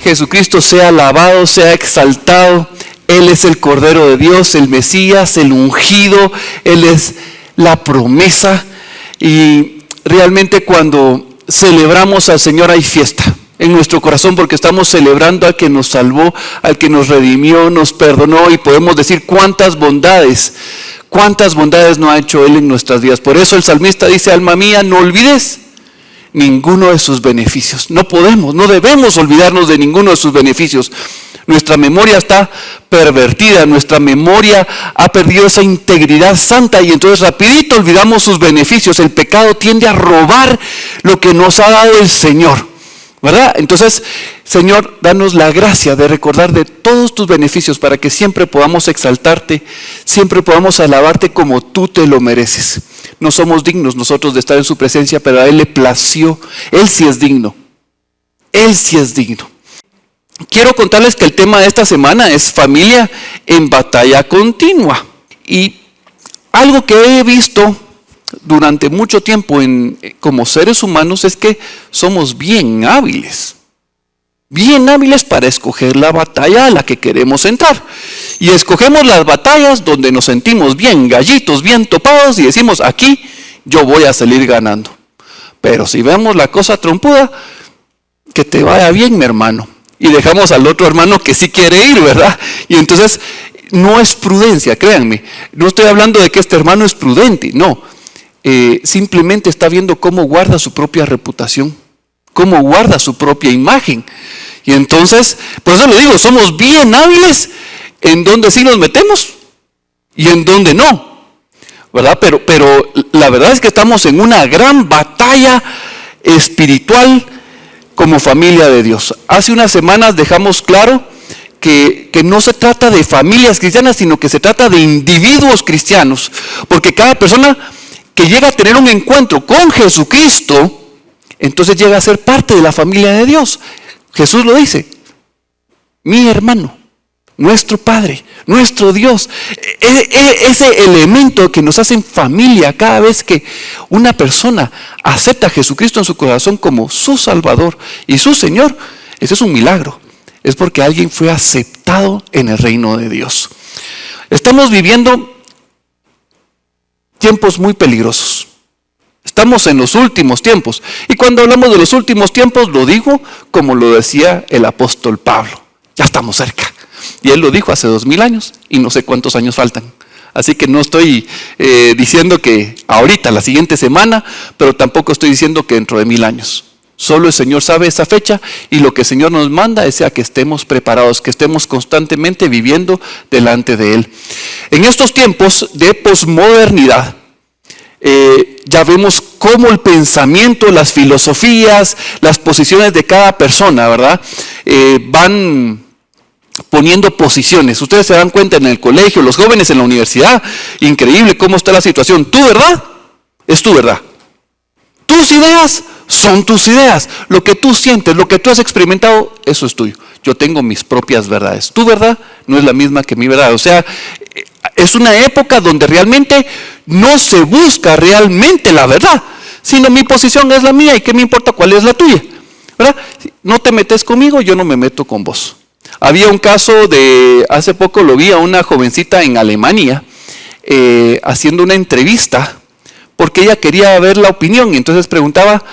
Jesucristo sea alabado, sea exaltado. Él es el Cordero de Dios, el Mesías, el ungido. Él es la promesa. Y realmente cuando celebramos al Señor hay fiesta en nuestro corazón, porque estamos celebrando al que nos salvó, al que nos redimió, nos perdonó, y podemos decir cuántas bondades no ha hecho Él en nuestras vidas. Por eso el salmista dice: alma mía, no olvides ninguno de sus beneficios. No debemos olvidarnos de ninguno de sus beneficios. Nuestra memoria está pervertida, nuestra memoria ha perdido esa integridad santa, y entonces rapidito olvidamos sus beneficios. El pecado tiende a robar lo que nos ha dado el Señor, ¿verdad? Entonces, Señor, danos la gracia de recordar de todos tus beneficios, para que siempre podamos exaltarte, siempre podamos alabarte como tú te lo mereces. No somos dignos nosotros de estar en su presencia, pero a Él le plació. Él sí es digno. Él sí es digno. Quiero contarles que el tema de esta semana es familia en batalla continua. Y algo que he visto durante mucho tiempo como seres humanos es que somos bien hábiles para escoger la batalla a la que queremos entrar. Y escogemos las batallas donde nos sentimos bien gallitos, bien topados, y decimos: aquí yo voy a salir ganando. Pero si vemos la cosa trompuda, que te vaya bien, mi hermano. Y dejamos al otro hermano que sí quiere ir, ¿verdad? Y entonces no es prudencia, créanme. No estoy hablando de que este hermano es prudente, no. Simplemente está viendo cómo guarda su propia reputación, cómo guarda su propia imagen. Y entonces, por eso le digo, somos bien hábiles en donde sí nos metemos y en donde no, ¿verdad? Pero la verdad es que estamos en una gran batalla espiritual como familia de Dios. Hace unas semanas dejamos claro que no se trata de familias cristianas, sino que se trata de individuos cristianos, porque cada persona que llega a tener un encuentro con Jesucristo, entonces llega a ser parte de la familia de Dios. Jesús lo dice: mi hermano, nuestro Padre, nuestro Dios. Ese elemento que nos hace familia cada vez que una persona acepta a Jesucristo en su corazón como su Salvador y su Señor, ese es un milagro. Es porque alguien fue aceptado en el reino de Dios. Estamos viviendo tiempos muy peligrosos. Estamos en los últimos tiempos. Y cuando hablamos de los últimos tiempos, lo digo como lo decía el apóstol Pablo: ya estamos cerca. Y él lo dijo hace 2000 años y no sé cuántos años faltan. Así que no estoy diciendo que ahorita, la siguiente semana, pero tampoco estoy diciendo que dentro de 1000 años. Solo el Señor sabe esa fecha, y lo que el Señor nos manda es a que estemos preparados, que estemos constantemente viviendo delante de Él. En estos tiempos de posmodernidad, ya vemos cómo el pensamiento, las filosofías, las posiciones de cada persona, ¿verdad? Van poniendo posiciones. Ustedes se dan cuenta en el colegio, los jóvenes en la universidad, increíble cómo está la situación. Tu verdad es tu verdad. Tus ideas son tus ideas. Lo que tú sientes, lo que tú has experimentado, eso es tuyo. Yo tengo mis propias verdades. Tu verdad no es la misma que mi verdad. O sea, es una época donde realmente no se busca realmente la verdad, sino mi posición es la mía y qué me importa cuál es la tuya, ¿verdad? No te metes conmigo, yo no me meto con vos. Había un caso de, hace poco lo vi a una jovencita en Alemania haciendo una entrevista porque ella quería ver la opinión, y entonces preguntaba: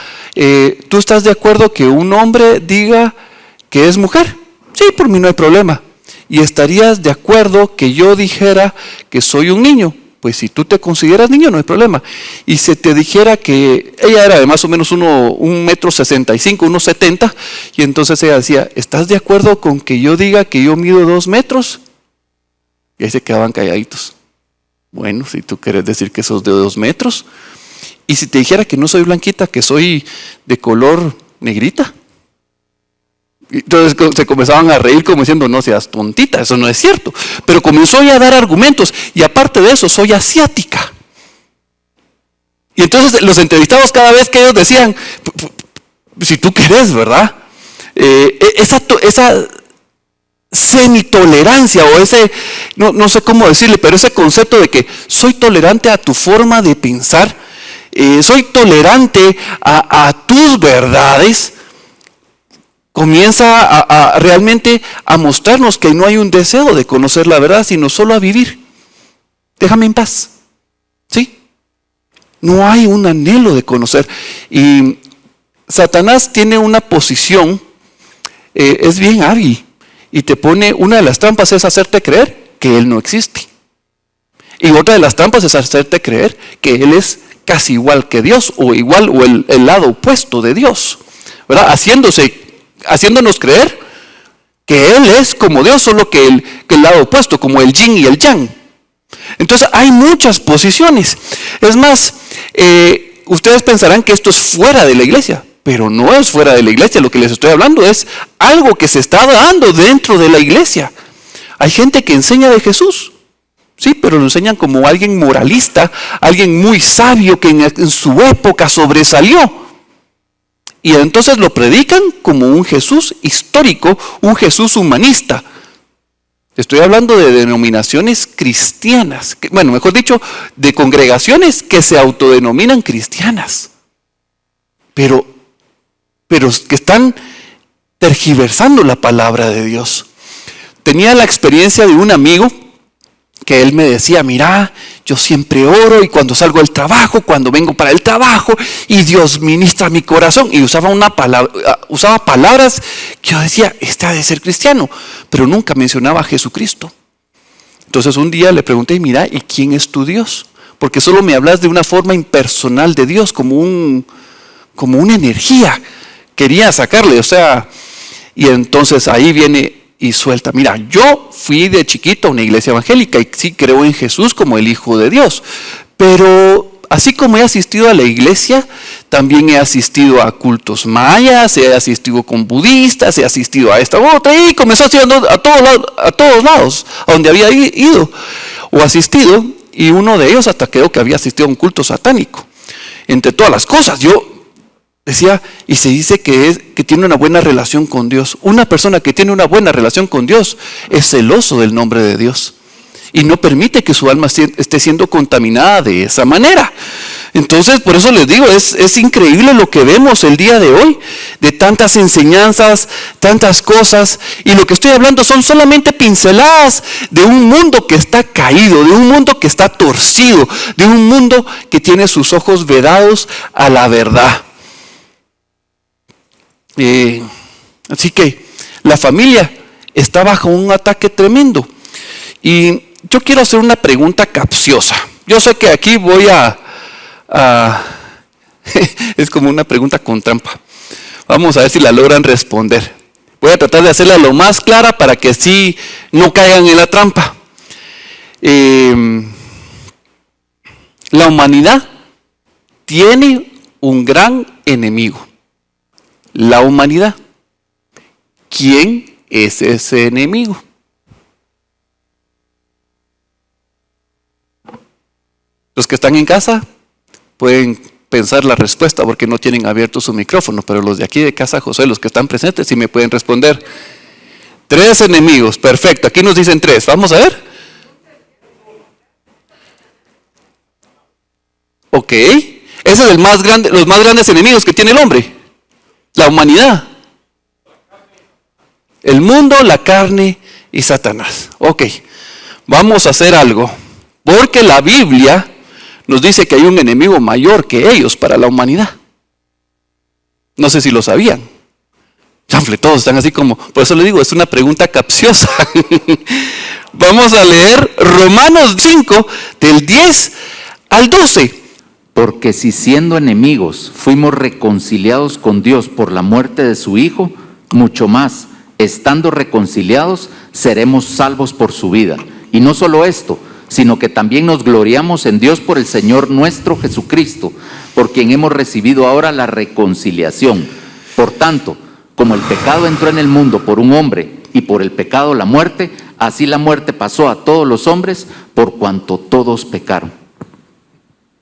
¿tú estás de acuerdo que un hombre diga que es mujer? Sí, por mí no hay problema. ¿Y estarías de acuerdo que yo dijera que soy un niño? Pues si tú te consideras niño, no hay problema. Y se te dijera que ella era de más o menos 1,65 m, 1,70 m, y entonces ella decía: ¿estás de acuerdo con que yo diga que yo mido 2 metros? Y ahí se quedaban calladitos. Bueno, si tú quieres decir que sos de 2 metros. Y si te dijera que no soy blanquita, que soy de color negrita. Entonces se comenzaban a reír como diciendo: no seas tontita, eso no es cierto. Pero comenzó ya a dar argumentos, y aparte de eso, soy asiática. Y entonces los entrevistados, cada vez que ellos decían: si tú querés, ¿verdad? Esa semitolerancia, o ese, no sé cómo decirle, pero ese concepto de que soy tolerante a tu forma de pensar, soy tolerante a tus verdades. Comienza a realmente a mostrarnos que no hay un deseo de conocer la verdad, sino solo a vivir. Déjame en paz. ¿Sí? No hay un anhelo de conocer. Y Satanás tiene una posición, es bien hábil. Y te pone, una de las trampas es hacerte creer que Él no existe. Y otra de las trampas es hacerte creer que Él es casi igual que Dios, o igual, o el lado opuesto de Dios, ¿verdad? Haciéndonos creer que Él es como Dios, solo que el lado opuesto, como el yin y el yang. Entonces hay muchas posiciones. Es más, ustedes pensarán que esto es fuera de la iglesia, pero no es fuera de la iglesia. Lo que les estoy hablando es algo que se está dando dentro de la iglesia. Hay gente que enseña de Jesús, sí, pero lo enseñan como alguien moralista, alguien muy sabio que en su época sobresalió. Y entonces lo predican como un Jesús histórico, un Jesús humanista. Estoy hablando de denominaciones cristianas, bueno, mejor dicho, de congregaciones que se autodenominan cristianas, pero que están tergiversando la palabra de Dios. Tenía la experiencia de un amigo que él me decía, mira, yo siempre oro y cuando salgo del trabajo, cuando vengo para el trabajo, y Dios ministra mi corazón. Y usaba palabras que yo decía, este ha de ser cristiano, pero nunca mencionaba a Jesucristo. Entonces un día le pregunté, mira, ¿y quién es tu Dios? Porque solo me hablas de una forma impersonal de Dios, como una energía. Quería sacarle, y entonces ahí viene y suelta, mira, yo fui de chiquito a una iglesia evangélica y sí creo en Jesús como el Hijo de Dios, pero así como he asistido a la iglesia, también he asistido a cultos mayas, he asistido con budistas, he asistido a esta otra, y comenzó asistiendo a todos lados, a donde había ido o asistido, y uno de ellos hasta creo que había asistido a un culto satánico. Entre todas las cosas, yo decía, y se dice que tiene una buena relación con Dios. Una persona que tiene una buena relación con Dios es celoso del nombre de Dios y no permite que su alma esté siendo contaminada de esa manera. Entonces, por eso les digo, es increíble lo que vemos el día de hoy, de tantas enseñanzas, tantas cosas, y lo que estoy hablando son solamente pinceladas de un mundo que está caído, de un mundo que está torcido, de un mundo que tiene sus ojos vedados a la verdad. Así que la familia está bajo un ataque tremendo. Y yo quiero hacer una pregunta capciosa. Yo sé que aquí voy a es como una pregunta con trampa. Vamos a ver si la logran responder. Voy a tratar de hacerla lo más clara para que sí no caigan en la trampa. La humanidad tiene un gran enemigo. La humanidad. ¿Quién es ese enemigo? Los que están en casa pueden pensar la respuesta porque no tienen abierto su micrófono, pero los de aquí de Casa José, los que están presentes, sí me pueden responder. 3 enemigos, perfecto, aquí nos dicen 3, vamos a ver. Ok, ese es los más grandes enemigos que tiene el hombre. La humanidad, el mundo, la carne y Satanás. Ok, vamos a hacer algo, porque la Biblia nos dice que hay un enemigo mayor que ellos para la humanidad. No sé si lo sabían. Chanfle, todos están así como, por eso le digo, es una pregunta capciosa. Vamos a leer Romanos 5, del 10 al 12. Porque si siendo enemigos fuimos reconciliados con Dios por la muerte de su Hijo, mucho más, estando reconciliados, seremos salvos por su vida. Y no solo esto, sino que también nos gloriamos en Dios por el Señor nuestro Jesucristo, por quien hemos recibido ahora la reconciliación. Por tanto, como el pecado entró en el mundo por un hombre y por el pecado la muerte, así la muerte pasó a todos los hombres por cuanto todos pecaron.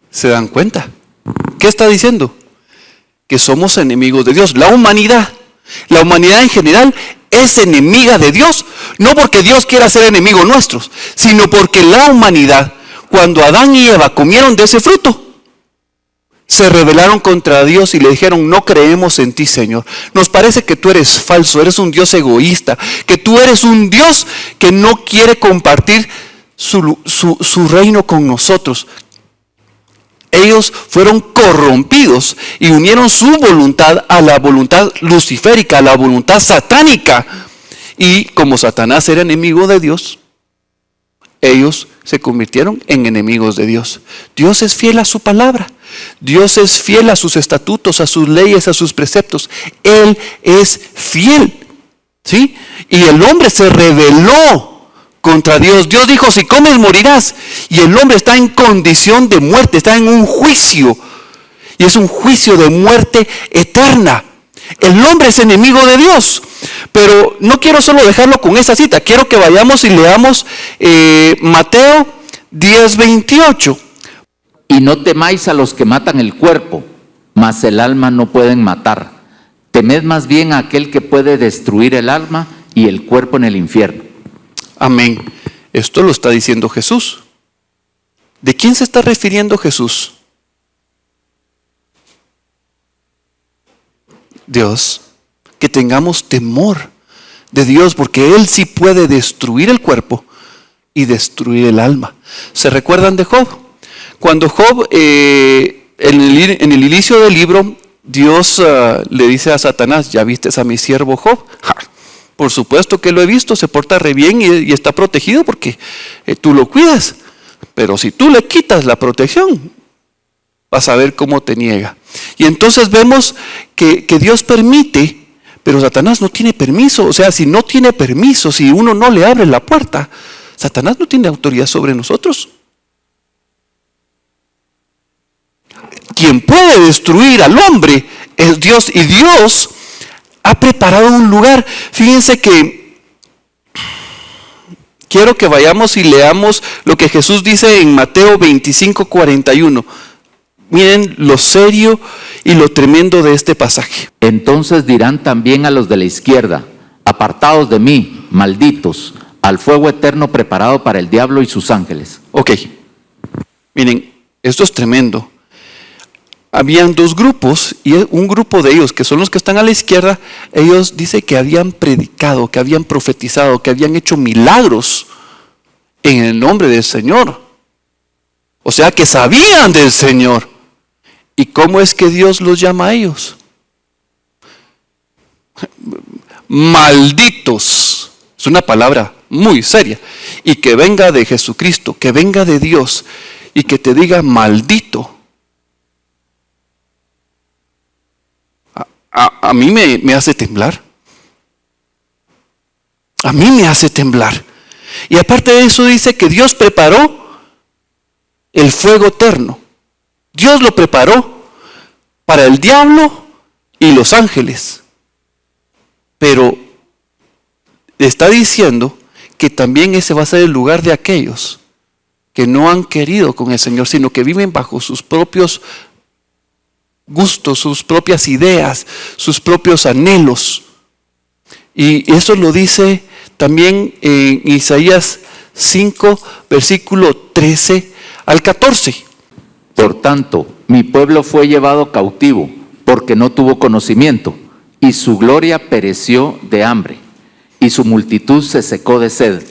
¿Se dan cuenta? ¿Qué está diciendo? Que somos enemigos de Dios. La humanidad en general es enemiga de Dios, no porque Dios quiera ser enemigo nuestro, sino porque la humanidad, cuando Adán y Eva comieron de ese fruto, se rebelaron contra Dios y le dijeron: no creemos en ti, Señor. Nos parece que tú eres falso, eres un Dios egoísta, que tú eres un Dios que no quiere compartir su reino con nosotros. Ellos fueron corrompidos y unieron su voluntad a la voluntad luciférica, a la voluntad satánica. Y como Satanás era enemigo de Dios, ellos se convirtieron en enemigos de Dios. Dios es fiel a su palabra. Dios es fiel a sus estatutos, a sus leyes, a sus preceptos. Él es fiel, ¿sí? Y el hombre se rebeló contra Dios. Dios dijo: si comes morirás. Y el hombre está en condición de muerte, está en un juicio. Y es un juicio de muerte eterna. El hombre es enemigo de Dios. Pero no quiero solo dejarlo con esa cita. Quiero que vayamos y leamos Mateo 10:28. Y no temáis a los que matan el cuerpo, mas el alma no pueden matar. Temed más bien a aquel que puede destruir el alma y el cuerpo en el infierno. Amén. Esto lo está diciendo Jesús. ¿De quién se está refiriendo Jesús? Dios. Que tengamos temor de Dios, porque Él sí puede destruir el cuerpo y destruir el alma. ¿Se recuerdan de Job? Cuando Job, en el inicio del libro, Dios le dice a Satanás: ¿ya viste a mi siervo Job? ¡Ja! Por supuesto que lo he visto, se porta re bien y está protegido porque tú lo cuidas. Pero si tú le quitas la protección, vas a ver cómo te niega. Y entonces vemos que Dios permite, pero Satanás no tiene permiso. O sea, si no tiene permiso, si uno no le abre la puerta, Satanás no tiene autoridad sobre nosotros. Quien puede destruir al hombre es Dios, y Dios ha preparado un lugar. Fíjense que quiero que vayamos y leamos lo que Jesús dice en Mateo 25:41. Miren lo serio y lo tremendo de este pasaje. Entonces dirán también a los de la izquierda: apartaos de mí, malditos, al fuego eterno preparado para el diablo y sus ángeles. Ok, miren, esto es tremendo. Habían dos grupos, y un grupo de ellos, que son los que están a la izquierda, ellos dicen que habían predicado, que habían profetizado, que habían hecho milagros en el nombre del Señor. O sea, que sabían del Señor. ¿Y cómo es que Dios los llama a ellos? Malditos. Es una palabra muy seria. Y que venga de Jesucristo, que venga de Dios, y que te diga maldito. A mí me hace temblar. A mí me hace temblar. Y aparte de eso dice que Dios preparó el fuego eterno. Dios lo preparó para el diablo y los ángeles. Pero está diciendo que también ese va a ser el lugar de aquellos que no han querido con el Señor, sino que viven bajo sus propios gustos, sus propias ideas, sus propios anhelos. Y eso lo dice también en Isaías 5, versículo 13 al 14. Por tanto, mi pueblo fue llevado cautivo porque no tuvo conocimiento, y su gloria pereció de hambre, y su multitud se secó de sed.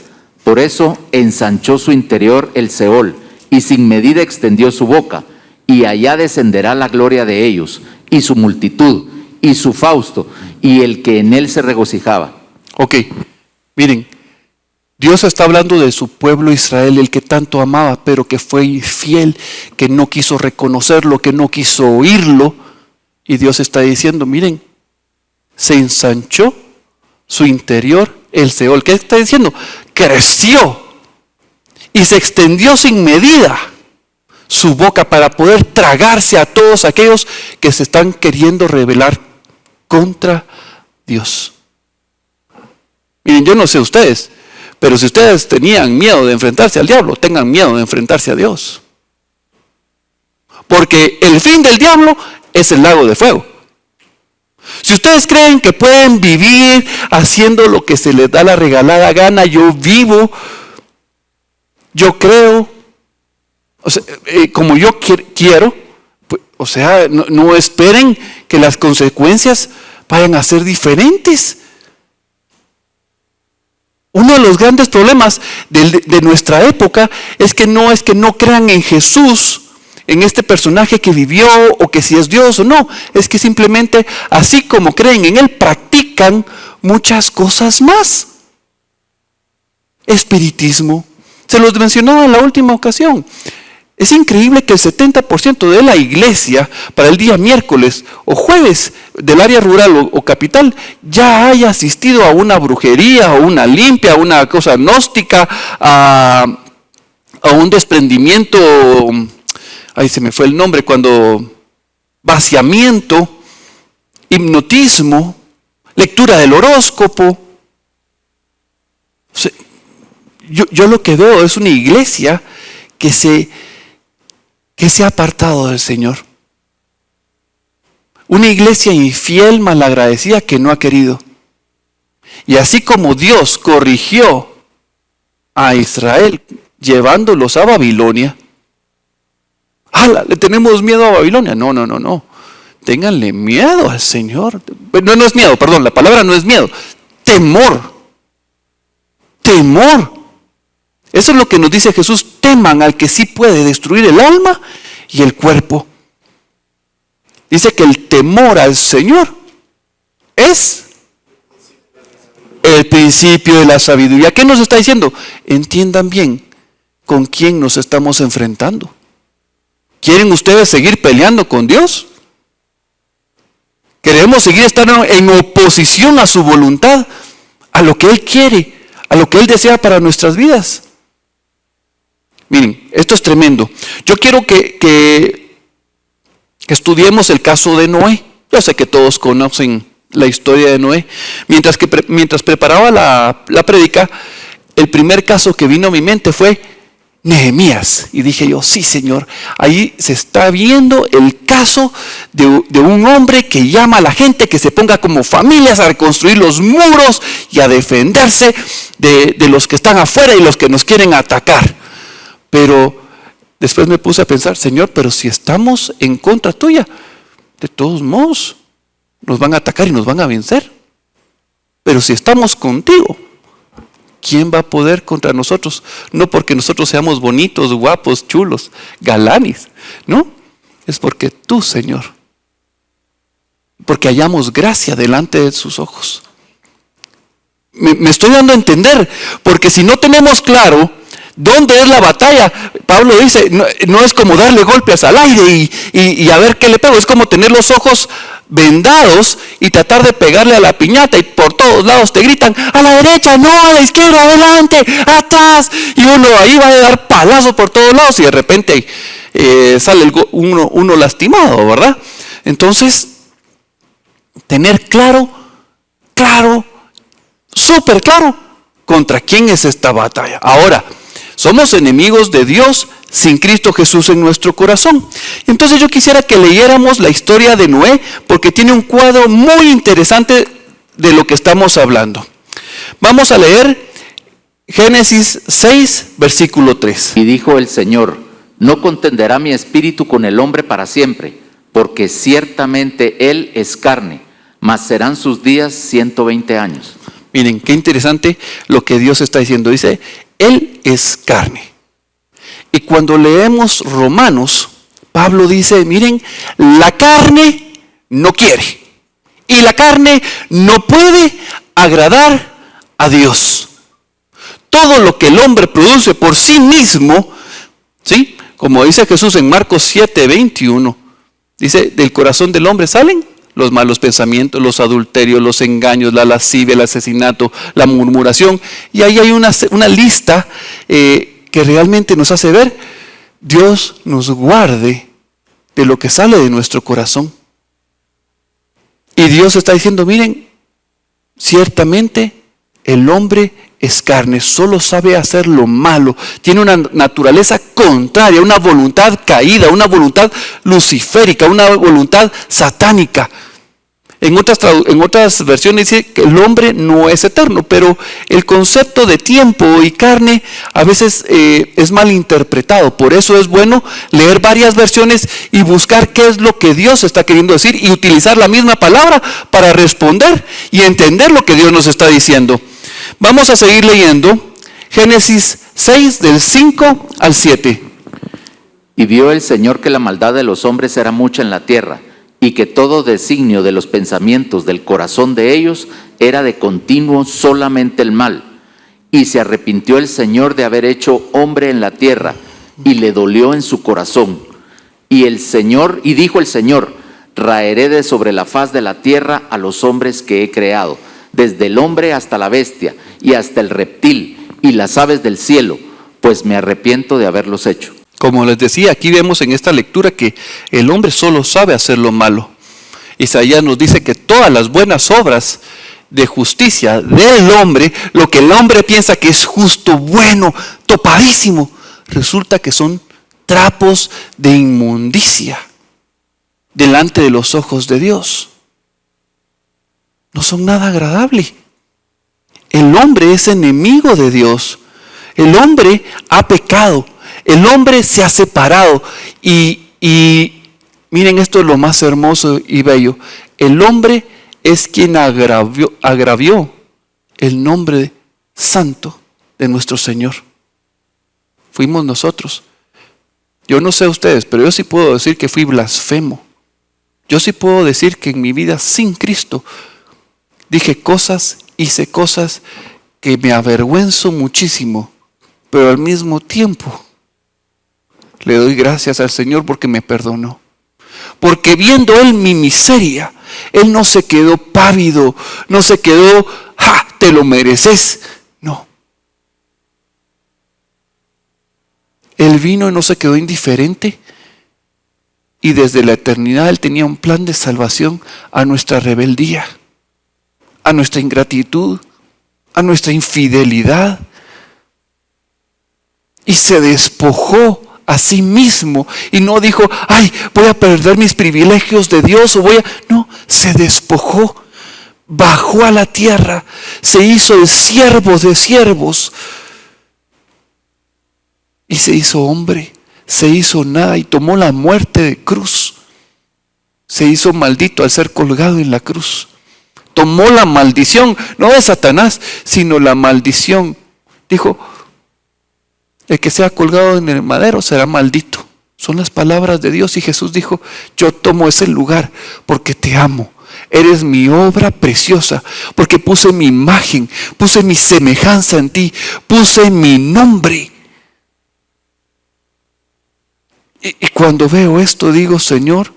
Por eso ensanchó su interior el Seol, y sin medida extendió su boca, y allá descenderá la gloria de ellos, y su multitud, y su fausto, y el que en él se regocijaba. Ok, miren, Dios está hablando de su pueblo Israel, el que tanto amaba, pero que fue infiel, que no quiso reconocerlo, que no quiso oírlo. Y Dios está diciendo: miren, se ensanchó su interior el Seol. ¿Qué está diciendo? Creció y se extendió sin medida su boca para poder tragarse a todos aquellos que se están queriendo rebelar contra Dios. Miren, yo no sé ustedes, pero si ustedes tenían miedo de enfrentarse al diablo, tengan miedo de enfrentarse a Dios. Porque el fin del diablo es el lago de fuego. Si ustedes creen que pueden vivir haciendo lo que se les da la regalada gana, yo vivo, yo creo, o sea, como yo quiero, pues, O sea, no esperen que las consecuencias vayan a ser diferentes. Uno de los grandes problemas de nuestra época es que no crean en Jesús, en este personaje que vivió, o que si es Dios o no. Es que simplemente, así como creen en Él, practican muchas cosas más. Espiritismo. Se los mencionaba en la última ocasión. Es increíble que el 70% de la iglesia para el día miércoles o jueves del área rural o capital ya haya asistido a una brujería o una limpia, a una cosa gnóstica, a un desprendimiento, ahí se me fue el nombre, cuando vaciamiento, hipnotismo, lectura del horóscopo. O sea, yo lo que veo es una iglesia que se ha apartado del Señor. Una iglesia infiel, malagradecida, que no ha querido. Y así como Dios corrigió a Israel llevándolos a Babilonia, ¡hala! ¿Le tenemos miedo a Babilonia? No. Ténganle miedo al Señor. No es miedo, perdón, la palabra no es miedo. Temor. Eso es lo que nos dice Jesús: teman al que sí puede destruir el alma y el cuerpo. Dice que el temor al Señor es el principio de la sabiduría. ¿Qué nos está diciendo? Entiendan bien con quién nos estamos enfrentando. ¿Quieren ustedes seguir peleando con Dios? ¿Queremos seguir estando en oposición a su voluntad, a lo que Él quiere, a lo que Él desea para nuestras vidas? Miren, esto es tremendo. Yo quiero que estudiemos el caso de Noé. Yo sé que todos conocen la historia de Noé. Mientras preparaba la prédica, el primer caso que vino a mi mente fue Nehemías. Y dije yo, sí, Señor, ahí se está viendo el caso de un hombre que llama a la gente que se ponga como familias a reconstruir los muros y a defenderse de los que están afuera y los que nos quieren atacar. Pero después me puse a pensar, Señor, pero si estamos en contra tuya, de todos modos nos van a atacar y nos van a vencer. Pero si estamos contigo, ¿quién va a poder contra nosotros? No porque nosotros seamos bonitos, guapos, chulos, galanes, no. Es porque tú, Señor, porque hallamos gracia delante de sus ojos. Me estoy dando a entender, porque si no tenemos claro ¿dónde es la batalla? Pablo dice, no es como darle golpes al aire y a ver qué le pego. Es como tener los ojos vendados y tratar de pegarle a la piñata y por todos lados te gritan, a la derecha, no, a la izquierda, adelante, atrás. Y uno ahí va a dar palazos por todos lados y de repente sale uno lastimado, ¿verdad? Entonces, tener claro, súper claro, contra quién es esta batalla. Ahora, somos enemigos de Dios sin Cristo Jesús en nuestro corazón. Entonces yo quisiera que leyéramos la historia de Noé, porque tiene un cuadro muy interesante de lo que estamos hablando. Vamos a leer Génesis 6, versículo 3. Y dijo el Señor, no contenderá mi espíritu con el hombre para siempre, porque ciertamente él es carne, mas serán sus días 120 años. Miren, qué interesante lo que Dios está diciendo. Dice, Él es carne. Y cuando leemos Romanos, Pablo dice, miren, la carne no quiere. Y la carne no puede agradar a Dios. Todo lo que el hombre produce por sí mismo, ¿sí? Como dice Jesús en Marcos 7, 21, dice, del corazón del hombre salen los malos pensamientos, los adulterios, los engaños, la lascivia, el asesinato, la murmuración. Y ahí hay una lista que realmente nos hace ver, Dios nos guarde de lo que sale de nuestro corazón. Y Dios está diciendo, miren, ciertamente el hombre es carne, solo sabe hacer lo malo, tiene una naturaleza contraria, una voluntad caída, una voluntad luciférica, una voluntad satánica. En otras versiones dice que el hombre no es eterno, pero el concepto de tiempo y carne a veces es mal interpretado. Por eso es bueno leer varias versiones y buscar qué es lo que Dios está queriendo decir y utilizar la misma palabra para responder y entender lo que Dios nos está diciendo. Vamos a seguir leyendo Génesis 6 del 5 al 7. Y vio el Señor que la maldad de los hombres era mucha en la tierra, y que todo designio de los pensamientos del corazón de ellos era de continuo solamente el mal. Y se arrepintió el Señor de haber hecho hombre en la tierra, y le dolió en su corazón. Y dijo el Señor: raeré de sobre la faz de la tierra a los hombres que he creado, desde el hombre hasta la bestia, y hasta el reptil, y las aves del cielo, pues me arrepiento de haberlos hecho. Como les decía, aquí vemos en esta lectura que el hombre solo sabe hacer lo malo. Isaías nos dice que todas las buenas obras de justicia del hombre, lo que el hombre piensa que es justo, bueno, topadísimo, resulta que son trapos de inmundicia delante de los ojos de Dios. No son nada agradable. El hombre es enemigo de Dios. El hombre ha pecado. El hombre se ha separado y miren, esto es lo más hermoso y bello. El hombre es quien agravió el nombre santo de nuestro Señor. Fuimos nosotros. Yo no sé ustedes, pero yo sí puedo decir que fui blasfemo. Yo sí puedo decir que en mi vida sin Cristo dije cosas, hice cosas que me avergüenzo muchísimo, pero al mismo tiempo le doy gracias al Señor porque me perdonó. Porque viendo Él mi miseria, Él no se quedó pávido, no se quedó, ¡ja! Te lo mereces. No. Él vino y no se quedó indiferente. Y desde la eternidad Él tenía un plan de salvación a nuestra rebeldía, a nuestra ingratitud, a nuestra infidelidad. Y se despojó a sí mismo y no dijo, ay, voy a perder mis privilegios de Dios no, se despojó, bajó a la tierra, se hizo el siervo de siervos y se hizo hombre, se hizo nada y tomó la muerte de cruz, se hizo maldito al ser colgado en la cruz, tomó la maldición, no de Satanás, sino la maldición, dijo, el que sea colgado en el madero será maldito. Son las palabras de Dios y Jesús dijo, yo tomo ese lugar porque te amo. Eres mi obra preciosa porque puse mi imagen, puse mi semejanza en ti, puse mi nombre. Y cuando veo esto digo, Señor,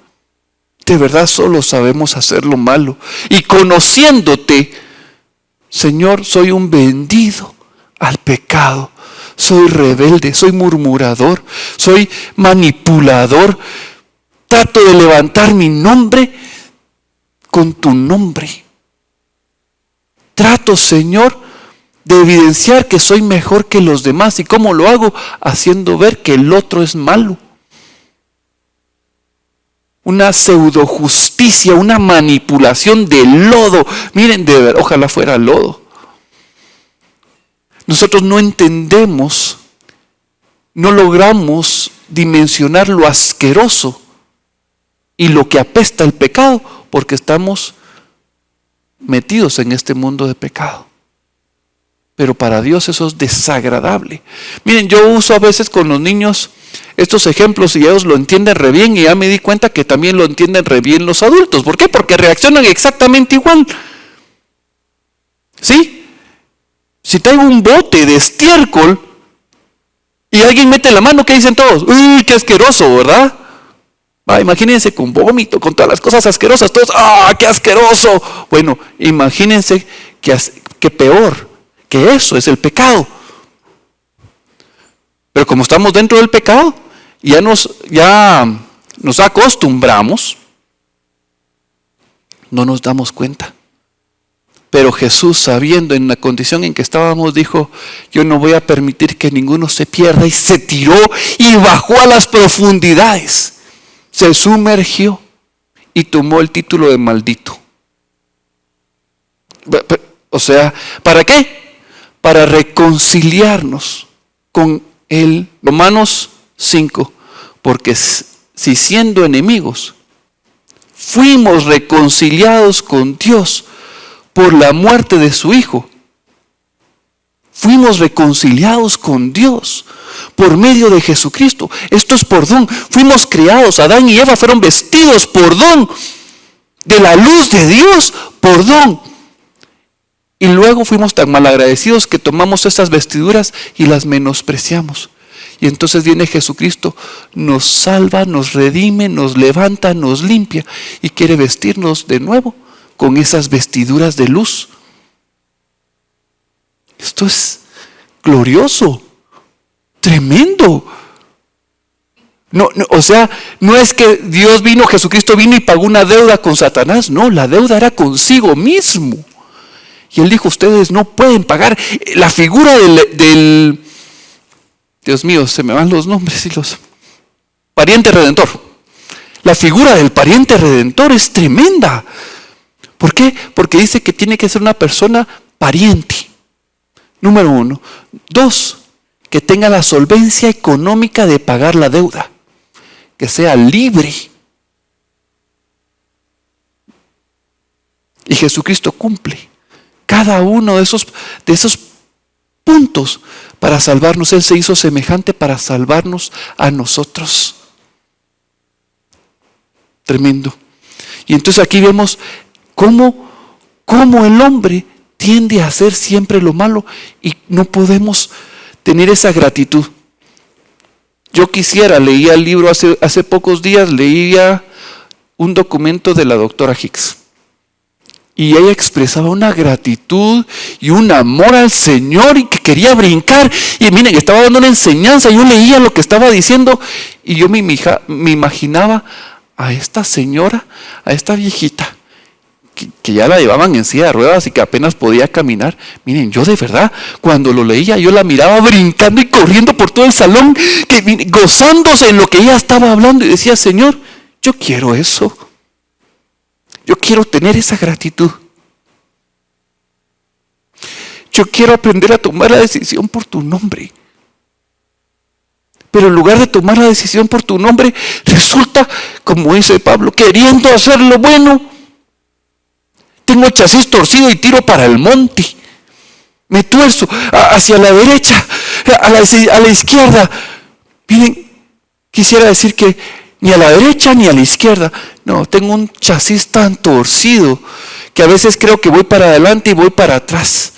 de verdad solo sabemos hacer lo malo. Y conociéndote, Señor, soy un vendido al pecado. Soy rebelde, soy murmurador, soy manipulador. Trato de levantar mi nombre con tu nombre. Trato, Señor, de evidenciar que soy mejor que los demás. ¿Y cómo lo hago? Haciendo ver que el otro es malo. Una pseudo justicia, una manipulación de lodo. Miren, de verdad, ojalá fuera lodo. Nosotros no entendemos, no logramos dimensionar lo asqueroso y lo que apesta el pecado, porque estamos metidos en este mundo de pecado. Pero para Dios eso es desagradable. Miren, yo uso a veces con los niños estos ejemplos y ellos lo entienden re bien y ya me di cuenta que también lo entienden re bien los adultos. ¿Por qué? Porque reaccionan exactamente igual. ¿Sí? Si traigo un bote de estiércol y alguien mete la mano, ¿qué dicen todos? ¡Uy, qué asqueroso!, ¿verdad? Imagínense con vómito, con todas las cosas asquerosas, todos, ¡ah, qué asqueroso! Bueno, imagínense que peor que eso es el pecado. Pero como estamos dentro del pecado, ya nos acostumbramos, no nos damos cuenta. Pero Jesús, sabiendo en la condición en que estábamos, dijo, yo no voy a permitir que ninguno se pierda, y se tiró y bajó a las profundidades, se sumergió y tomó el título de maldito. O sea, ¿para qué? Para reconciliarnos con Él. Romanos 5. Porque si siendo enemigos, fuimos reconciliados con Dios por la muerte de su Hijo. Fuimos reconciliados con Dios por medio de Jesucristo. Esto es por don. Fuimos creados, Adán y Eva fueron vestidos por don, de la luz de Dios por don. Y luego fuimos tan malagradecidos que tomamos estas vestiduras y las menospreciamos. Y entonces viene Jesucristo, nos salva, nos redime, nos levanta, nos limpia y quiere vestirnos de nuevo con esas vestiduras de luz. Esto es glorioso, tremendo. O sea, no es que Dios vino, Jesucristo vino y pagó una deuda con Satanás. No, la deuda era consigo mismo. Y Él dijo, ustedes no pueden pagar. La figura del Dios mío, se me van los nombres y los... Pariente redentor. La figura del pariente redentor es tremenda. ¿Por qué? Porque dice que tiene que ser una persona pariente. Número 1. 2, que tenga la solvencia económica de pagar la deuda. Que sea libre. Y Jesucristo cumple cada uno de esos puntos para salvarnos. Él se hizo semejante para salvarnos a nosotros. Tremendo. Y entonces aquí vemos cómo el hombre tiende a hacer siempre lo malo y no podemos tener esa gratitud. Yo leía el libro hace pocos días, leía un documento de la doctora Hicks. Y ella expresaba una gratitud y un amor al Señor y que quería brincar. Y miren, estaba dando una enseñanza, yo leía lo que estaba diciendo y yo me imaginaba a esta señora, a esta viejita, que ya la llevaban en silla de ruedas y que apenas podía caminar. Miren, yo de verdad, cuando lo leía, yo la miraba brincando y corriendo por todo el salón, gozándose en lo que ella estaba hablando y decía, Señor, yo quiero eso. Yo quiero tener esa gratitud. Yo quiero aprender a tomar la decisión por tu nombre. Pero en lugar de tomar la decisión por tu nombre, resulta, como dice Pablo, queriendo hacer lo bueno, tengo el chasis torcido y tiro para el monte. Me tuerzo hacia la derecha, a la izquierda. Miren, quisiera decir que ni a la derecha ni a la izquierda. No, tengo un chasis tan torcido que a veces creo que voy para adelante y voy para atrás.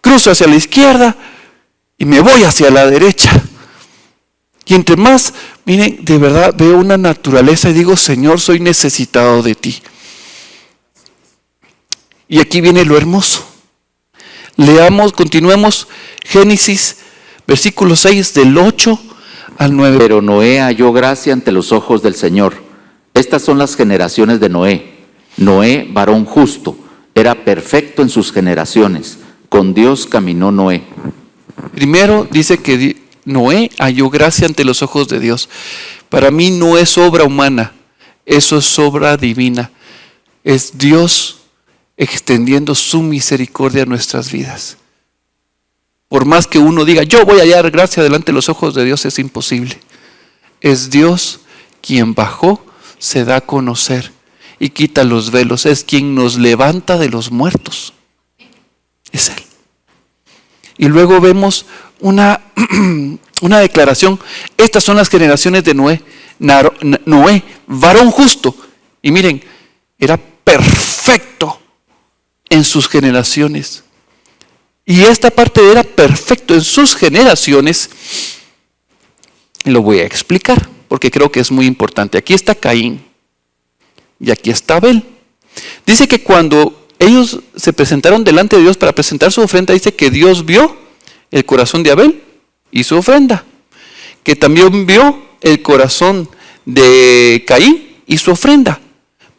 Cruzo hacia la izquierda y me voy hacia la derecha. Y entre más, miren, de verdad veo una naturaleza y digo, Señor, soy necesitado de ti. Y aquí viene lo hermoso. Continuemos Génesis, versículo 6, del 8 al 9. Pero Noé halló gracia ante los ojos del Señor. Estas son las generaciones de Noé. Noé, varón justo, era perfecto en sus generaciones. Con Dios caminó Noé. Primero dice que Noé halló gracia ante los ojos de Dios. Para mí no es obra humana, eso es obra divina. Es Dios extendiendo su misericordia a nuestras vidas. Por más que uno diga, yo voy a hallar gracia delante de los ojos de Dios, es imposible. Es Dios quien bajó, se da a conocer y quita los velos. Es quien nos levanta de los muertos. Es Él. Y luego vemos una declaración. Estas son las generaciones de Noé. Noé, varón justo. Y miren, era perfecto en sus generaciones. Y esta parte de era perfecto en sus generaciones, lo voy a explicar, porque creo que es muy importante. Aquí está Caín y aquí está Abel. Dice que cuando ellos se presentaron delante de Dios para presentar su ofrenda, dice que Dios vio el corazón de Abel y su ofrenda, que también vio el corazón de Caín y su ofrenda.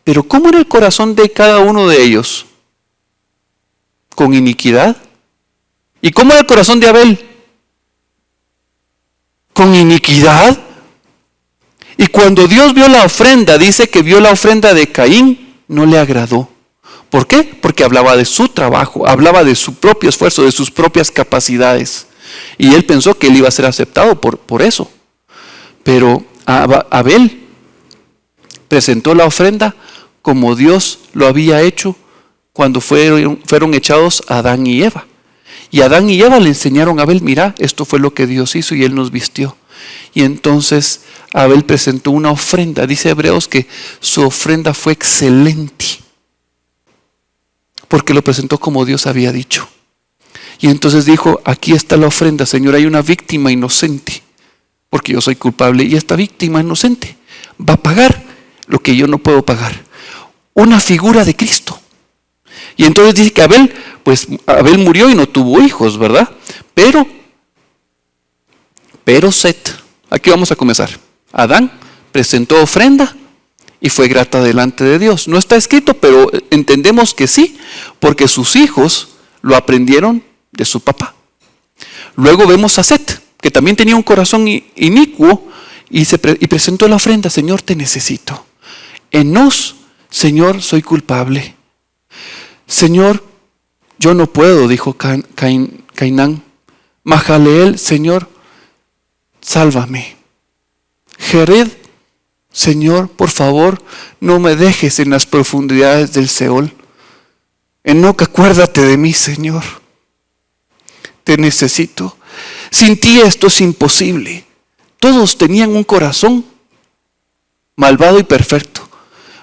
Pero ¿cómo era el corazón de cada uno de ellos? Con iniquidad. ¿Y cómo era el corazón de Abel? Con iniquidad. ¿Y cuando Dios vio la ofrenda, dice que vio la ofrenda de Caín, no le agradó. ¿Por qué? Porque hablaba de su trabajo, hablaba de su propio esfuerzo, de sus propias capacidades. Y él pensó que él iba a ser aceptado por eso. Pero Abel presentó la ofrenda como Dios lo había hecho cuando fueron echados Adán y Eva. Y Adán y Eva le enseñaron a Abel, mira, esto fue lo que Dios hizo y él nos vistió. Y entonces Abel presentó una ofrenda. Dice Hebreos que su ofrenda fue excelente, porque lo presentó como Dios había dicho. Y entonces dijo, aquí está la ofrenda, Señor, hay una víctima inocente, porque yo soy culpable, y esta víctima inocente va a pagar lo que yo no puedo pagar. Una figura de Cristo. Y entonces dice que Abel murió y no tuvo hijos, ¿verdad? Pero Set, aquí vamos a comenzar. Adán presentó ofrenda y fue grata delante de Dios. No está escrito, pero entendemos que sí, porque sus hijos lo aprendieron de su papá. Luego vemos a Set, que también tenía un corazón inicuo y presentó la ofrenda. Señor, te necesito. Enos, Señor, soy culpable. Señor, yo no puedo, dijo Cainán. Mahaleel, Señor, sálvame. Jared, Señor, por favor, no me dejes en las profundidades del Seol. Enoc, acuérdate de mí, Señor. Te necesito. Sin ti esto es imposible. Todos tenían un corazón malvado y perfecto.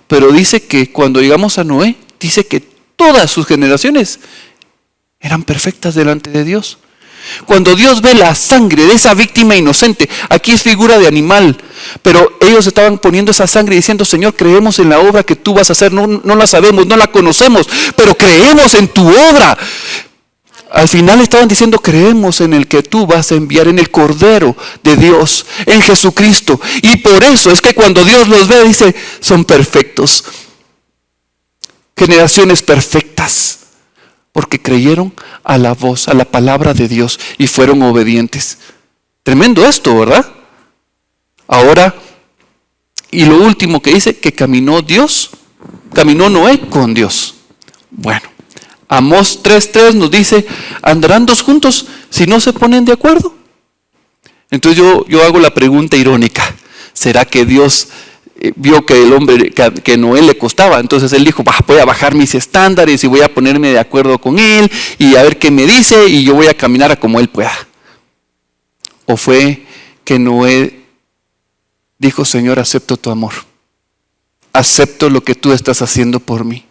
Pero dice que cuando llegamos a Noé, dice que todas sus generaciones eran perfectas delante de Dios. Cuando Dios ve la sangre de esa víctima inocente, aquí es figura de animal, pero ellos estaban poniendo esa sangre y diciendo, Señor, creemos en la obra que tú vas a hacer, no la sabemos, no la conocemos, pero creemos en tu obra. Al final estaban diciendo, creemos en el que tú vas a enviar, en el Cordero de Dios, en Jesucristo. Y por eso es que cuando Dios los ve, dice, son perfectos. Generaciones perfectas. Porque creyeron a la voz, a la palabra de Dios y fueron obedientes. Tremendo esto, ¿verdad? Ahora, y lo último que dice, que caminó Noé con Dios. Bueno, Amós 3:3 nos dice, ¿andarán dos juntos si no se ponen de acuerdo? Entonces yo hago la pregunta irónica, ¿será que Dios vio que el hombre, que Noé le costaba? Entonces él dijo, voy a bajar mis estándares y voy a ponerme de acuerdo con él y a ver qué me dice y yo voy a caminar a como él pueda. ¿O fue que Noé dijo, Señor, acepto tu amor, acepto lo que tú estás haciendo por mí,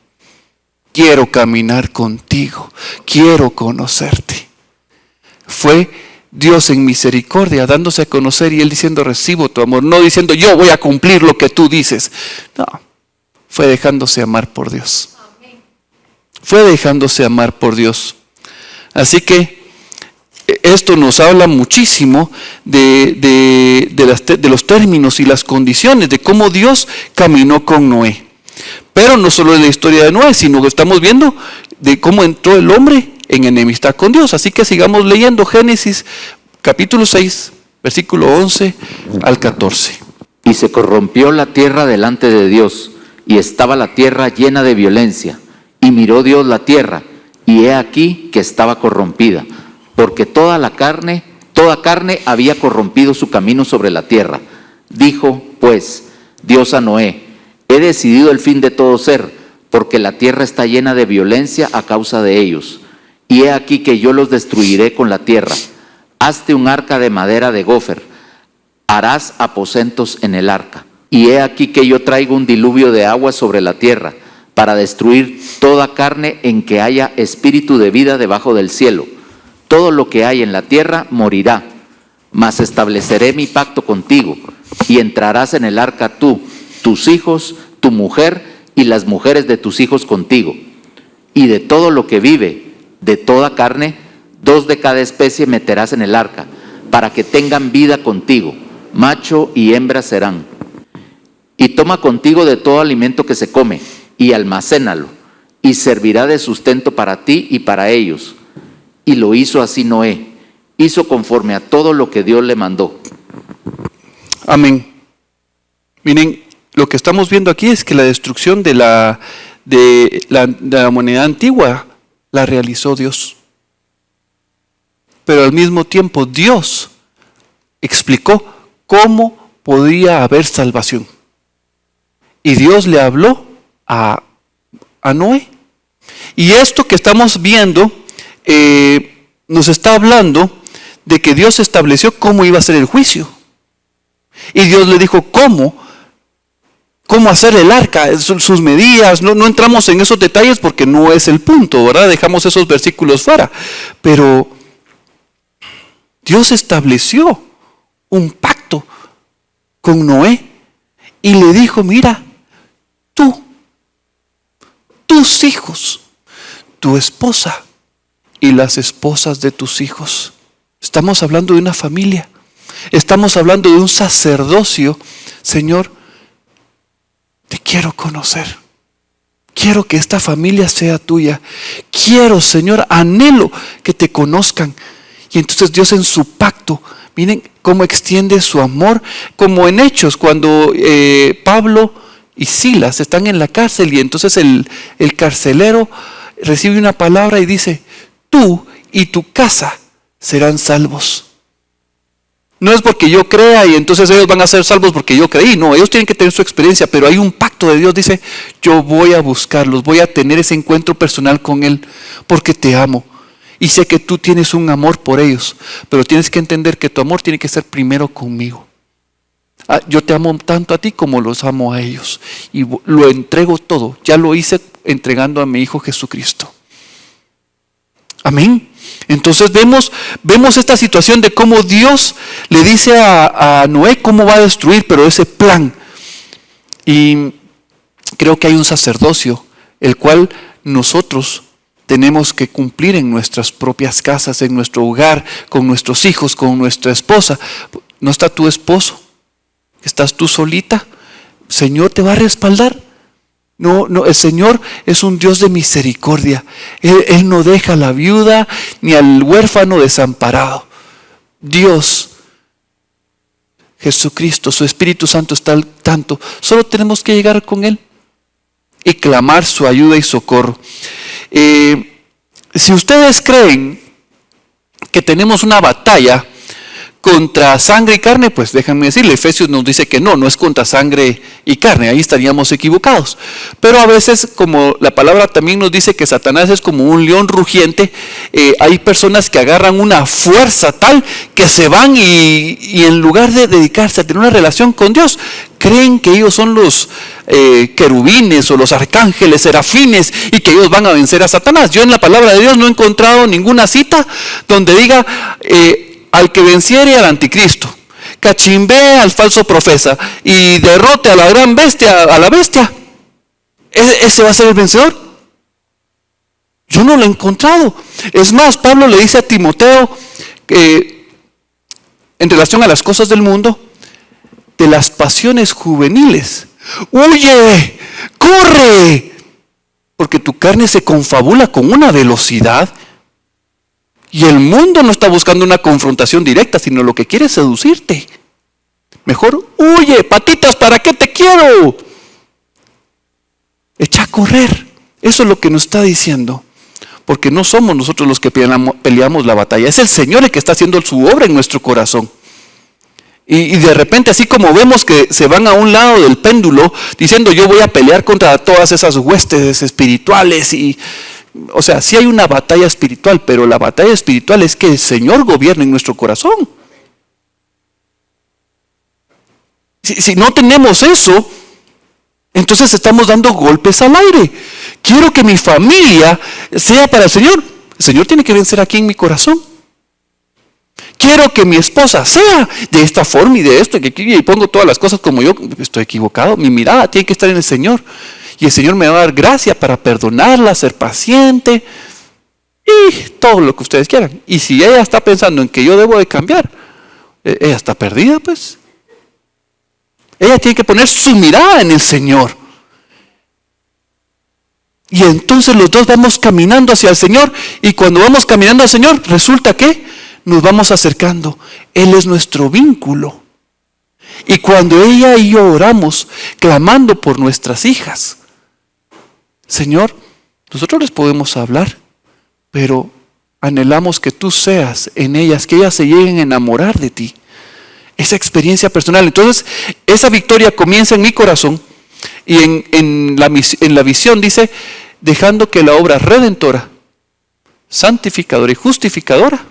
quiero caminar contigo, quiero conocerte? Fue Dios en misericordia dándose a conocer y él diciendo, recibo tu amor, no diciendo yo voy a cumplir lo que tú dices. No, fue dejándose amar por Dios. Fue dejándose amar por Dios. Así que esto nos habla muchísimo de los términos y las condiciones de cómo Dios caminó con Noé. Pero no solo en la historia de Noé, sino que estamos viendo de cómo entró el hombre en enemistad con Dios. Así que sigamos leyendo Génesis capítulo 6, versículo 11 al 14. Y se corrompió la tierra delante de Dios, y estaba la tierra llena de violencia. Y miró Dios la tierra, y he aquí que estaba corrompida, porque toda carne había corrompido su camino sobre la tierra. Dijo, pues, Dios a Noé, he decidido el fin de todo ser, porque la tierra está llena de violencia a causa de ellos. Y he aquí que yo los destruiré con la tierra. Hazte un arca de madera de gofer, harás aposentos en el arca. Y he aquí que yo traigo un diluvio de agua sobre la tierra, para destruir toda carne en que haya espíritu de vida debajo del cielo. Todo lo que hay en la tierra morirá, mas estableceré mi pacto contigo, y entrarás en el arca tú, tus hijos, tu mujer y las mujeres de tus hijos contigo. Y de todo lo que vive, de toda carne, 2 de cada especie meterás en el arca, para que tengan vida contigo, macho y hembra serán. Y toma contigo de todo alimento que se come, y almacénalo, y servirá de sustento para ti y para ellos. Y lo hizo así Noé, hizo conforme a todo lo que Dios le mandó. Amén. Miren, lo que estamos viendo aquí es que la destrucción de la humanidad antigua la realizó Dios. Pero al mismo tiempo Dios explicó cómo podía haber salvación. Y Dios le habló a Noé. Y esto que estamos viendo nos está hablando de que Dios estableció cómo iba a ser el juicio. Y Dios le dijo cómo hacer el arca, sus medidas. No entramos en esos detalles porque no es el punto, ¿verdad? Dejamos esos versículos fuera. Pero Dios estableció un pacto con Noé y le dijo, mira, tus hijos, tu esposa y las esposas de tus hijos. Estamos hablando de una familia. Estamos hablando de un sacerdocio. Señor, te quiero conocer. Quiero que esta familia sea tuya. Quiero, Señor, anhelo que te conozcan. Y entonces Dios en su pacto, miren cómo extiende su amor, como en Hechos, cuando Pablo y Silas están en la cárcel y entonces el carcelero recibe una palabra y dice, tú y tu casa serán salvos. No es porque yo crea y entonces ellos van a ser salvos porque yo creí. No, ellos tienen que tener su experiencia, pero hay un pacto de Dios. Dice, yo voy a buscarlos, voy a tener ese encuentro personal con Él porque te amo. Y sé que tú tienes un amor por ellos, pero tienes que entender que tu amor tiene que ser primero conmigo. Yo te amo tanto a ti como los amo a ellos. Y lo entrego todo. Ya lo hice entregando a mi Hijo Jesucristo. Amén. Entonces vemos esta situación de cómo Dios le dice a Noé cómo va a destruir, pero ese plan. Y creo que hay un sacerdocio, el cual nosotros tenemos que cumplir en nuestras propias casas, en nuestro hogar, con nuestros hijos, con nuestra esposa. ¿No está tu esposo? ¿Estás tú solita? Señor te va a respaldar. No, el Señor es un Dios de misericordia. Él no deja a la viuda ni al huérfano desamparado. Dios, Jesucristo, su Espíritu Santo está al tanto. Solo tenemos que llegar con Él y clamar su ayuda y socorro. Si ustedes creen que tenemos una batalla contra sangre y carne, pues déjenme decirle, Efesios nos dice que no es contra sangre y carne, ahí estaríamos equivocados. Pero a veces, como la palabra también nos dice que Satanás es como un león rugiente, hay personas que agarran una fuerza tal que se van y en lugar de dedicarse a tener una relación con Dios, creen que ellos son los querubines o los arcángeles, serafines, y que ellos van a vencer a Satanás. Yo en la palabra de Dios no he encontrado ninguna cita donde diga al que venciere al anticristo, cachimbee al falso profeta y derrote a la gran bestia, a la bestia, ese va a ser el vencedor. Yo no lo he encontrado. Es más, Pablo le dice a Timoteo en relación a las cosas del mundo, de las pasiones juveniles, huye, corre, porque tu carne se confabula con una velocidad. Y el mundo no está buscando una confrontación directa, sino lo que quiere es seducirte. Mejor huye, patitas, ¿para qué te quiero? Echa a correr. Eso es lo que nos está diciendo. Porque no somos nosotros los que peleamos la batalla. Es el Señor el que está haciendo su obra en nuestro corazón. Y de repente, así como vemos que se van a un lado del péndulo, diciendo yo voy a pelear contra todas esas huestes espirituales o sea, sí hay una batalla espiritual, pero la batalla espiritual es que el Señor gobierne en nuestro corazón. Si no tenemos eso, entonces estamos dando golpes al aire. Quiero que mi familia sea para el Señor. El Señor tiene que vencer aquí en mi corazón. Quiero que mi esposa sea de esta forma y de esto, y pongo todas las cosas como yo. Estoy equivocado. Mi mirada tiene que estar en el Señor. Y el Señor me va a dar gracia para perdonarla, ser paciente y todo lo que ustedes quieran. Y si ella está pensando en que yo debo de cambiar, ella está perdida, pues. Ella tiene que poner su mirada en el Señor. Y entonces los dos vamos caminando hacia el Señor. Y cuando vamos caminando al Señor, resulta que nos vamos acercando. Él es nuestro vínculo. Y cuando ella y yo oramos, clamando por nuestras hijas, Señor, nosotros les podemos hablar, pero anhelamos que tú seas en ellas, que ellas se lleguen a enamorar de ti. Esa experiencia personal. Entonces, esa victoria comienza en mi corazón y en la visión dice, dejando que la obra redentora, santificadora y justificadora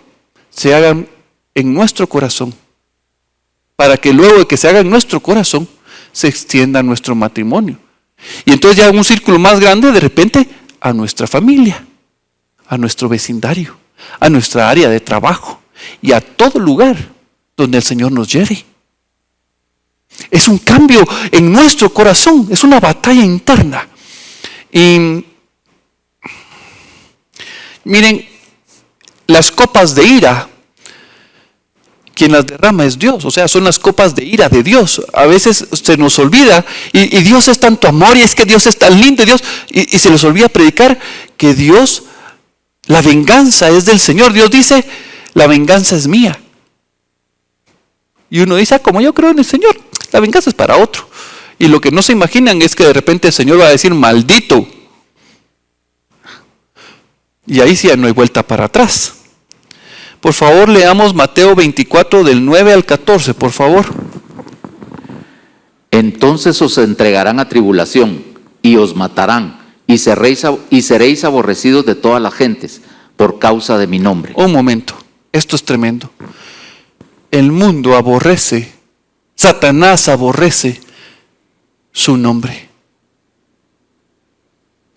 se hagan en nuestro corazón, para que luego de que se haga en nuestro corazón, se extienda a nuestro matrimonio. Y entonces ya en un círculo más grande, de repente, a nuestra familia, a nuestro vecindario, a nuestra área de trabajo y a todo lugar donde el Señor nos lleve. Es un cambio en nuestro corazón, es una batalla interna. Y miren, las copas de ira, quien las derrama es Dios, o sea, son las copas de ira de Dios. A veces se nos olvida, y Dios es tanto amor, y es que Dios es tan lindo, y se les olvida predicar que Dios, la venganza es del Señor. Dios dice, la venganza es mía. Y uno dice, como yo creo en el Señor, la venganza es para otro. Y lo que no se imaginan es que de repente el Señor va a decir, maldito. Y ahí sí ya no hay vuelta para atrás. Por favor, leamos Mateo 24 del 9 al 14, por favor. Entonces os entregarán a tribulación y os matarán y seréis aborrecidos de todas las gentes por causa de mi nombre. Un momento, esto es tremendo. El mundo aborrece, Satanás aborrece su nombre.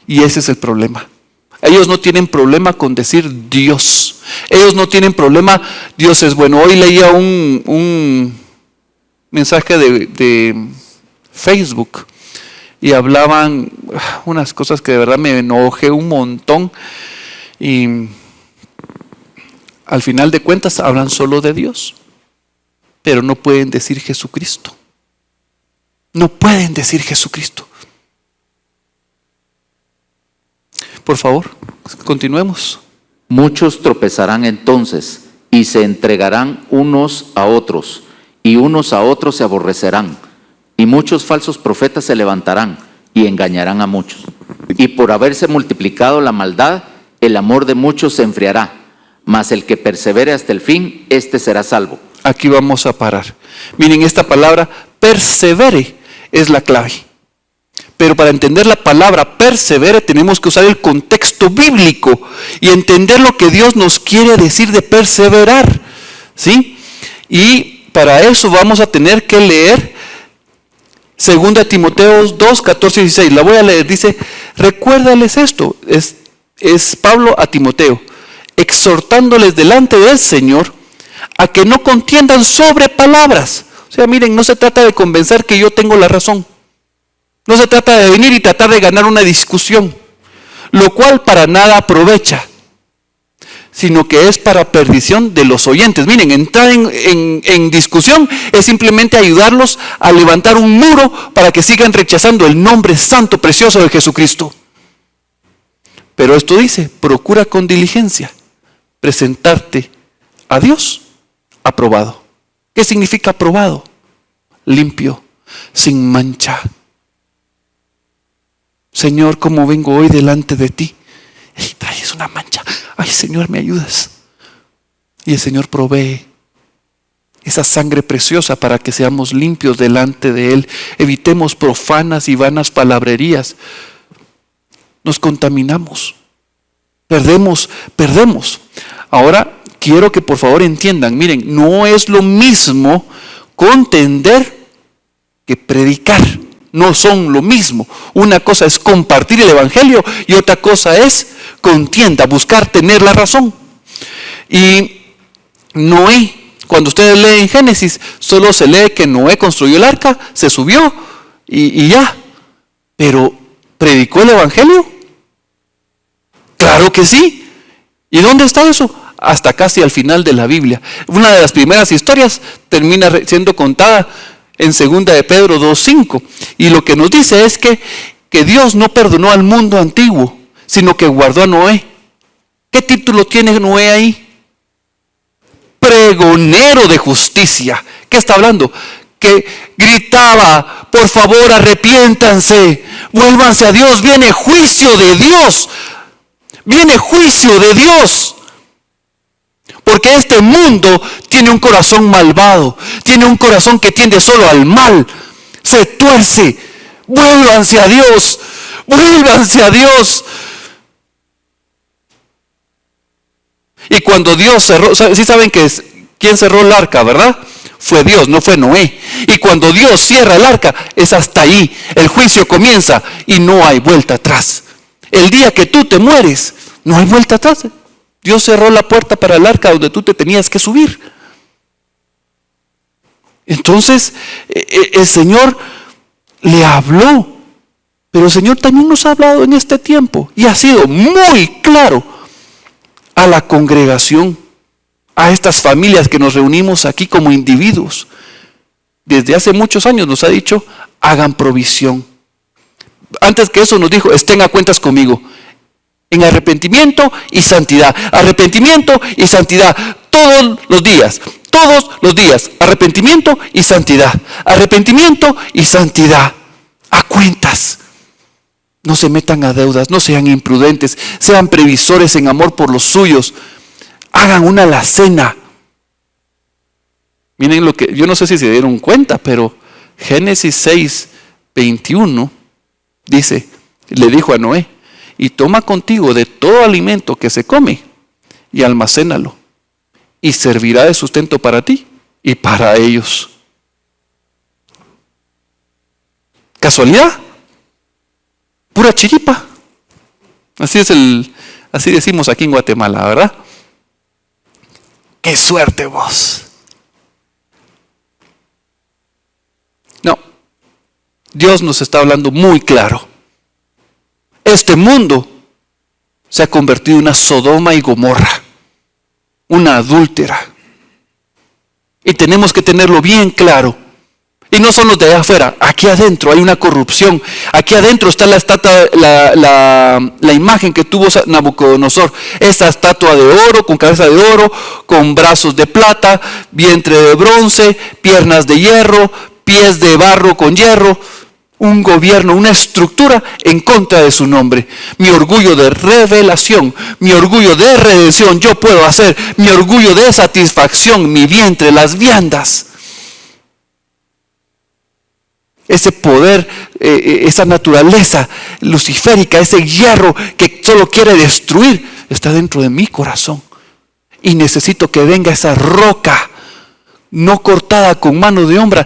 Y ese es el problema. Ellos no tienen problema con decir Dios. Ellos no tienen problema, Dios es bueno. Hoy leía un mensaje de Facebook y hablaban unas cosas que de verdad me enojé un montón. Y al final de cuentas hablan solo de Dios, pero no pueden decir Jesucristo. No pueden decir Jesucristo. Por favor, continuemos. Muchos tropezarán entonces y se entregarán unos a otros, y unos a otros se aborrecerán. Y muchos falsos profetas se levantarán y engañarán a muchos. Y por haberse multiplicado la maldad, el amor de muchos se enfriará. Mas el que persevere hasta el fin, éste será salvo. Aquí vamos a parar. Miren, esta palabra persevere es la clave. Pero para entender la palabra persevere tenemos que usar el contexto bíblico y entender lo que Dios nos quiere decir de perseverar, ¿sí? Y para eso vamos a tener que leer 2 Timoteo 2, 14 y 16. La voy a leer. Dice, recuérdales esto. Es Pablo a Timoteo, exhortándoles delante del Señor a que no contiendan sobre palabras. O sea, miren, no se trata de convencer que yo tengo la razón. No se trata de venir y tratar de ganar una discusión, lo cual para nada aprovecha, sino que es para perdición de los oyentes. Miren, entrar en discusión es simplemente ayudarlos a levantar un muro para que sigan rechazando el nombre santo, precioso de Jesucristo. Pero esto dice, procura con diligencia presentarte a Dios aprobado. ¿Qué significa aprobado? Limpio, sin mancha. Señor, como vengo hoy delante de ti, y traes una mancha. Ay, Señor, me ayudas. Y el Señor provee esa sangre preciosa para que seamos limpios delante de Él. Evitemos profanas y vanas palabrerías. Nos contaminamos. Perdemos. Ahora, quiero que por favor entiendan, miren, no es lo mismo contender que predicar. No son lo mismo. Una cosa es compartir el evangelio y otra cosa es contienda, buscar tener la razón. Y Noé, cuando ustedes leen Génesis, solo se lee que Noé construyó el arca, se subió y ya. Pero ¿predicó el evangelio? Claro que sí. ¿Y dónde está eso? Hasta casi al final de la Biblia. Una de las primeras historias termina siendo contada en 2 de Pedro 2:5. Y lo que nos dice es que Dios no perdonó al mundo antiguo, sino que guardó a Noé. ¿Qué título tiene Noé ahí? Pregonero de justicia. ¿Qué está hablando? Que que gritaba, por favor arrepiéntanse, vuélvanse a Dios, viene juicio de Dios, viene juicio de Dios. Porque este mundo tiene un corazón malvado, tiene un corazón que tiende solo al mal, se tuerce. Vuélvanse a Dios, vuélvanse a Dios. Y cuando Dios cerró, sí saben que quién cerró el arca, ¿verdad? Fue Dios, no fue Noé. Y cuando Dios cierra el arca, es hasta ahí. El juicio comienza y no hay vuelta atrás. El día que tú te mueres, no hay vuelta atrás. Dios cerró la puerta para el arca donde tú te tenías que subir. Entonces, el Señor le habló. Pero el Señor también nos ha hablado en este tiempo y ha sido muy claro a la congregación, a estas familias que nos reunimos aquí como individuos. Desde hace muchos años nos ha dicho, hagan provisión. Antes que eso nos dijo, estén a cuentas conmigo. En arrepentimiento y santidad. Arrepentimiento y santidad. Todos los días. Arrepentimiento y santidad. Arrepentimiento y santidad. A cuentas. No se metan a deudas, no sean imprudentes, sean previsores en amor por los suyos. Hagan una alacena. Miren lo que, yo no sé si se dieron cuenta, pero Génesis 6:21 dice, le dijo a Noé, y toma contigo de todo alimento que se come y almacénalo, y servirá de sustento para ti y para ellos. ¿Casualidad? Pura chiripa. Así decimos aquí en Guatemala, ¿verdad? ¡Qué suerte vos! No, Dios nos está hablando muy claro. Este mundo se ha convertido en una Sodoma y Gomorra, una adúltera. Y tenemos que tenerlo bien claro. Y no son los de allá afuera, aquí adentro hay una corrupción. Aquí adentro está la estatua, la imagen que tuvo Nabucodonosor. Esta estatua de oro, con cabeza de oro, con brazos de plata, vientre de bronce, piernas de hierro, pies de barro con hierro. Un gobierno, una estructura en contra de su nombre. Mi orgullo de revelación, mi orgullo de redención, yo puedo hacer. Mi orgullo de satisfacción, mi vientre, las viandas. Ese poder, esa naturaleza luciférica, ese hierro que solo quiere destruir, está dentro de mi corazón. Y necesito que venga esa roca, no cortada con mano de hombre,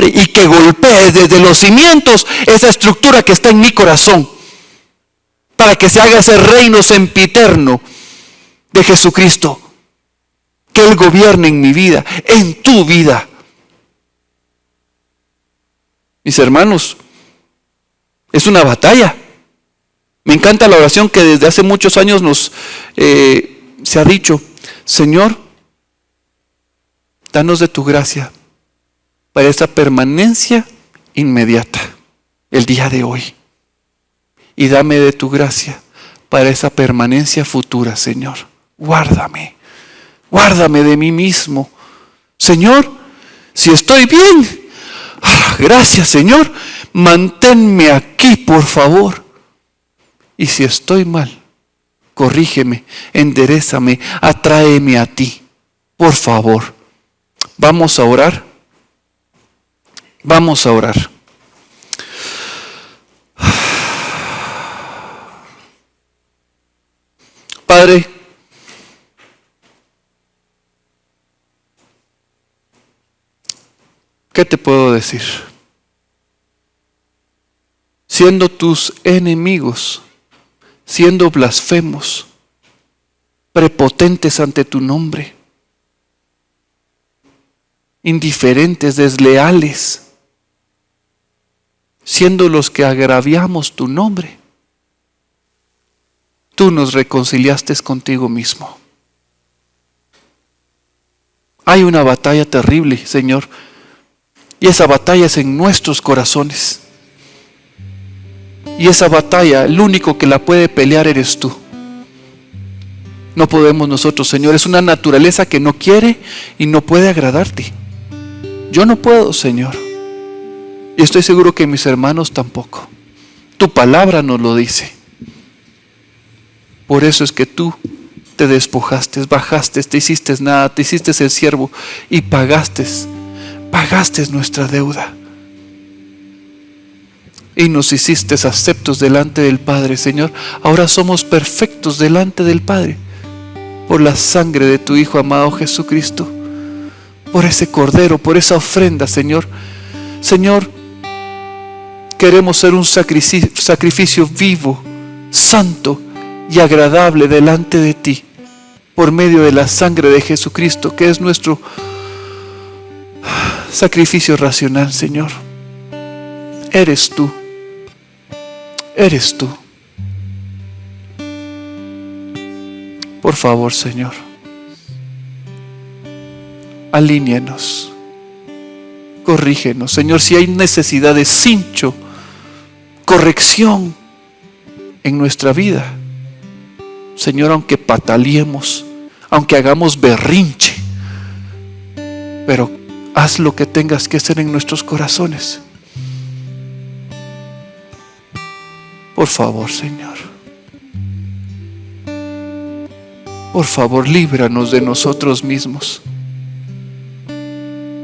y que golpee desde los cimientos esa estructura que está en mi corazón, para que se haga ese reino sempiterno de Jesucristo. Que Él gobierne en mi vida, en tu vida. Mis hermanos, es una batalla. Me encanta la oración que desde hace muchos años se ha dicho, Señor, danos de tu gracia para esa permanencia inmediata, el día de hoy. Y dame de tu gracia para esa permanencia futura, Señor. Guárdame de mí mismo. Señor, si estoy bien, gracias, Señor, manténme aquí, por favor. Y si estoy mal, corrígeme, enderézame, atráeme a ti, por favor. Vamos a orar. Vamos a orar. Padre, ¿qué te puedo decir? Siendo tus enemigos, siendo blasfemos, prepotentes ante tu nombre, indiferentes, desleales, siendo los que agraviamos tu nombre, tú nos reconciliaste contigo mismo. Hay una batalla terrible, Señor, y esa batalla es en nuestros corazones. Y esa batalla, el único que la puede pelear eres tú. No podemos nosotros, Señor. Es una naturaleza que no quiere y no puede agradarte. Yo no puedo, Señor. Y estoy seguro que mis hermanos tampoco. Tu palabra nos lo dice. Por eso es que tú te despojaste, bajaste, te hiciste nada, te hiciste el siervo y pagaste nuestra deuda. Y nos hiciste aceptos delante del Padre, Señor. Ahora somos perfectos delante del Padre por la sangre de tu Hijo amado Jesucristo, por ese cordero, por esa ofrenda, Señor. Señor, queremos ser un sacrificio vivo, santo y agradable delante de ti, por medio de la sangre de Jesucristo, que es nuestro sacrificio racional, Señor. Eres tú. Eres tú. Por favor, Señor, alíñanos, corrígenos. Señor, si hay necesidad de cincho, corrección en nuestra vida, Señor, aunque pataleemos, aunque hagamos berrinche, pero haz lo que tengas que hacer en nuestros corazones. Por favor, Señor. Por favor, líbranos de nosotros mismos.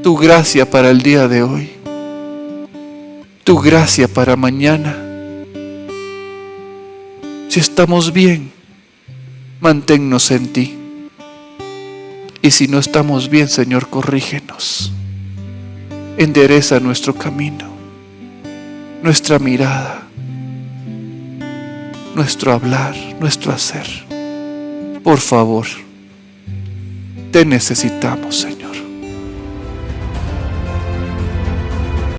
Tu gracia para el día de hoy. Tu gracia para mañana. Si estamos bien, manténnos en ti. Y si no estamos bien, Señor, corrígenos. Endereza nuestro camino, nuestra mirada, nuestro hablar, nuestro hacer. Por favor, te necesitamos, Señor.